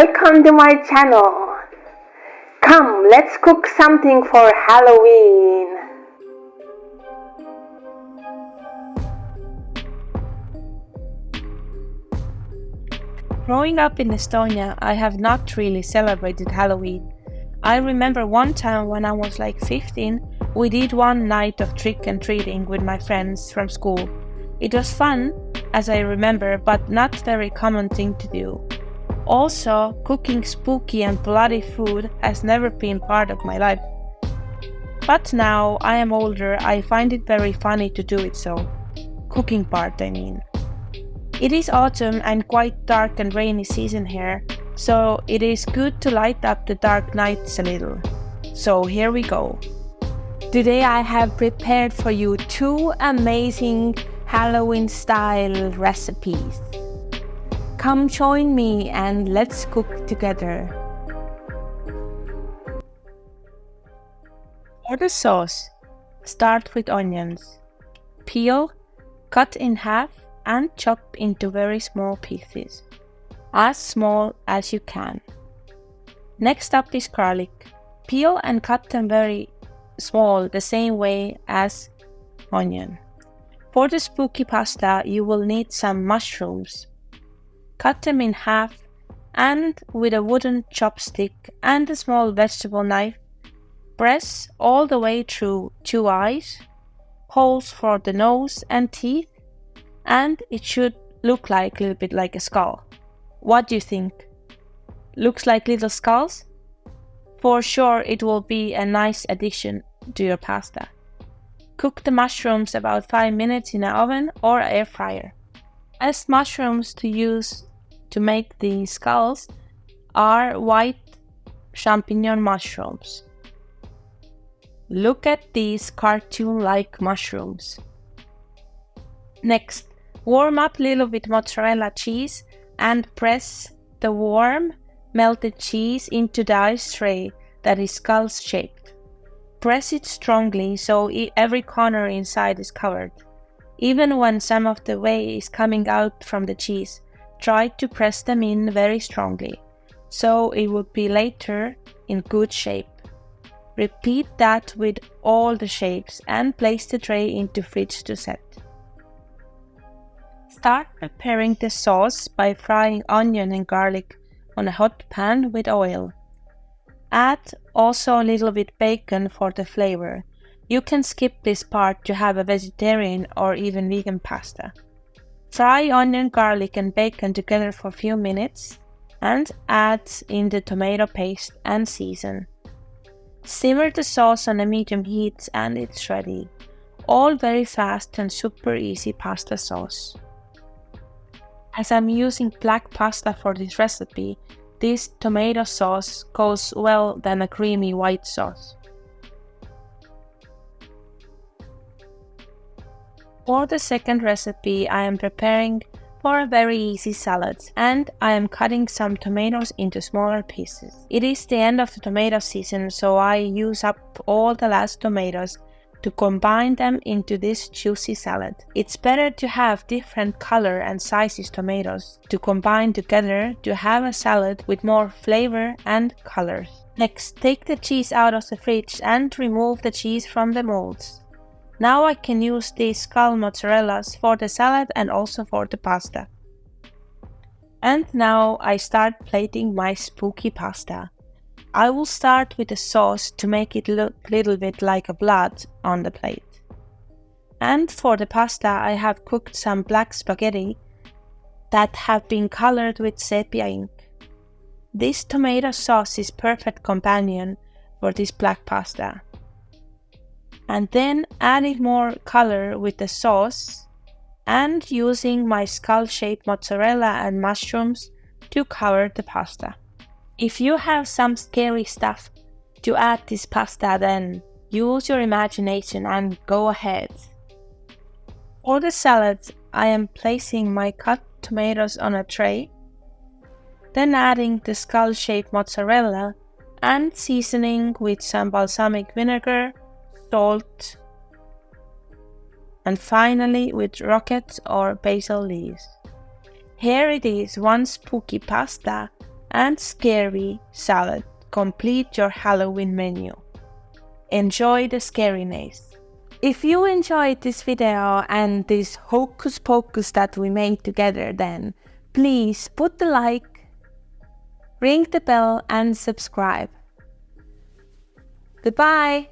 welcome to my channel. Come, let's cook something for Halloween. Growing up in Estonia, I have not really celebrated Halloween. I remember one time when I was like 15, we did one night of trick and treating with my friends from school. It was fun, as I remember, but not very common thing to do. Also, cooking spooky and bloody food has never been part of my life. But now I am older, I find it very funny to do it so. Cooking part, I mean. It is autumn and quite dark and rainy season here, so it is good to light up the dark nights a little. So here we go. Today I have prepared for you 2 amazing Halloween style recipes. Come join me and let's cook together. For the sauce, start with onions. Peel, cut in half and chop into very small pieces, as small as you can. Next up is garlic. Peel and cut them very small, the same way as onion. For the spooky pasta, you will need some mushrooms. Cut them in half and with a wooden chopstick and a small vegetable knife, press all the way through 2 eyes, holes for the nose and teeth, and it should look like a little bit like a skull. What do you think? Looks like little skulls? For sure it will be a nice addition to your pasta. Cook the mushrooms about 5 minutes in an oven or air fryer. Best mushrooms to use to make the skulls are white champignon mushrooms. Look at these cartoon-like mushrooms. Next, warm up a little bit mozzarella cheese and press the warm melted cheese into the ice tray that is skull shaped. Press it strongly so every corner inside is covered. Even when some of the whey is coming out from the cheese, try to press them in very strongly, so it would be later in good shape. Repeat that with all the shapes and place the tray into fridge to set. Start preparing the sauce by frying onion and garlic on a hot pan with oil. Add also a little bit bacon for the flavor. You can skip this part to have a vegetarian or even vegan pasta. Fry onion, garlic and bacon together for a few minutes and add in the tomato paste and season. Simmer the sauce on a medium heat and it's ready. All very fast and super easy pasta sauce. As I'm using black pasta for this recipe, this tomato sauce goes well than a creamy white sauce. For the second recipe, I am preparing for a very easy salad and I am cutting some tomatoes into smaller pieces. It is the end of the tomato season, so I use up all the last tomatoes to combine them into this juicy salad. It's better to have different color and sizes tomatoes to combine together to have a salad with more flavor and colors. Next, take the cheese out of the fridge and remove the cheese from the molds. Now I can use these skull mozzarellas for the salad and also for the pasta. And now I start plating my spooky pasta. I will start with the sauce to make it look a little bit like a blood on the plate. And for the pasta I have cooked some black spaghetti that have been colored with sepia ink. This tomato sauce is perfect companion for this black pasta. And then adding more color with the sauce and using my skull-shaped mozzarella and mushrooms to cover the pasta. If you have some scary stuff to add this pasta, then use your imagination and go ahead. For the salad, I am placing my cut tomatoes on a tray, then adding the skull-shaped mozzarella and seasoning with some balsamic vinegar, salt, and finally with rocket or basil leaves. Here it is, one spooky pasta and scary salad complete your Halloween menu. Enjoy the scariness. If you enjoyed this video and this hocus pocus that we made together, then please put the like, ring the bell and subscribe. Goodbye!